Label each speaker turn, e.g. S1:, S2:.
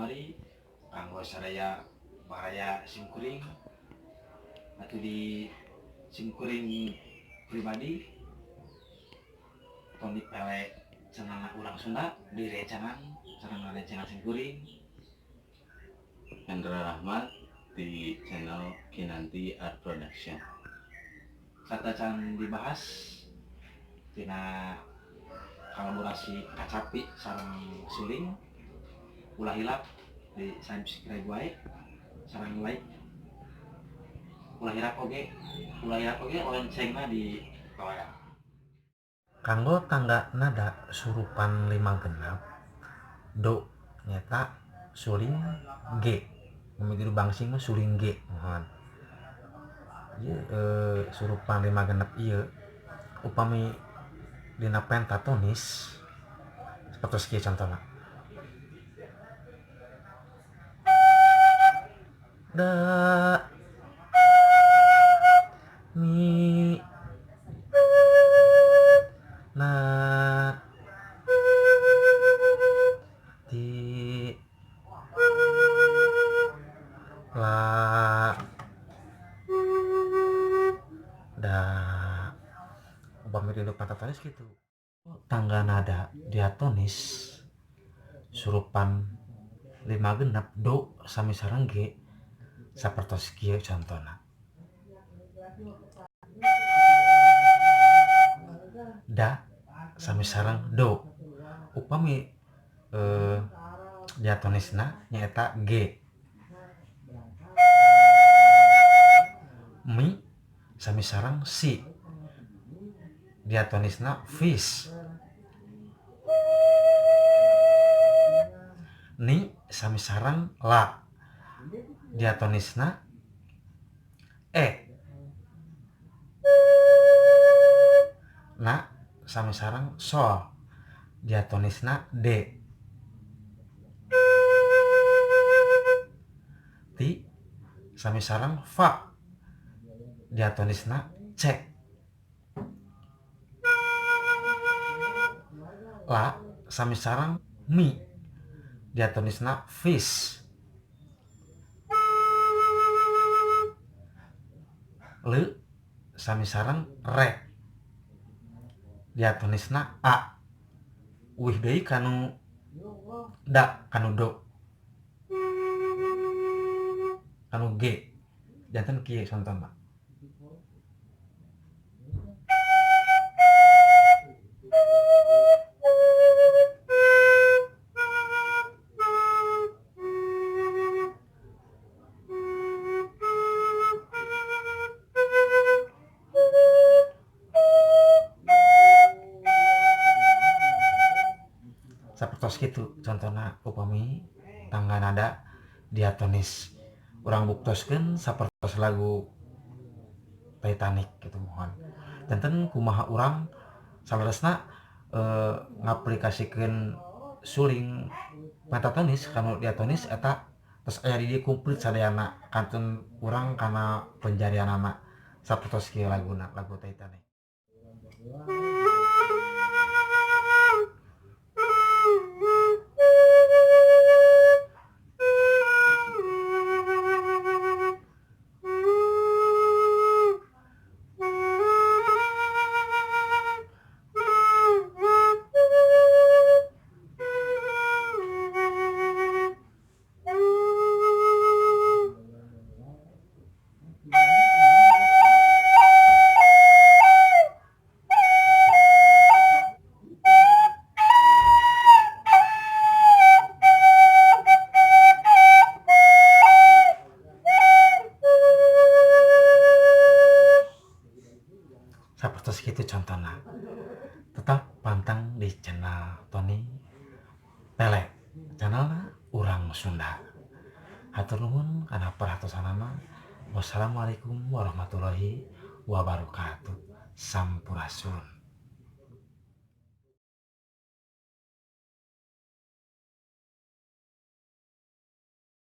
S1: kamari kanggo sadaya baraya simkuring atau di simkuring pribadi atau di pele cenana urang Sunda di recangan sareng recangan simkuring.
S2: Hendra Rahmat di channel Kinanti Art Production.
S1: Kata can dibahas tina kolaborasi kacapi sareng suling ulah hilap di subscribe wae sareng like ulah hilap oge loncengna di bawah.
S3: Kanggo tangga nada surupan 5 genap do nyata suling G memilu bangsing mah suling G mohon surupan 5 genap iya upami dina pentatonis seperti contohnya da mi na ti la da upami dina pentatonis gitu. Tangga nada diatonis surupan 5 genap do sami sareng G sapertos kieu contona da sami sareng do upami diatonisna nyaeta G mi sami sareng si diatonisna fish ni sami sareng la diatonisna na sami sareng sol diatonisna D ti sami sareng fa diatonisna C la sami sareng mi diatonisna fish le sami sareng re diatonisna A wih deui kanu da kanu do kanu G janten kieu contohna. Sapertos kitu contohna upami tangga nada diatonis urang buktoskeun sapertos lagu Titanic gitu mohon janten kumaha urang saleresna ngaplikasikeun suling pentatonis kanu diatonis eta tos aya di dieu komplit sadayana kantun urang kana penjarianana sapertos kieu laguna lagu Titanic. Sapertos kitu contohna. Tetap pantang di channel Tony Pele, channelna urang Sunda. Hatur nuhun kana perhatosanana. Wassalamualaikum warahmatullahi wabarakatuh. Sampurasun.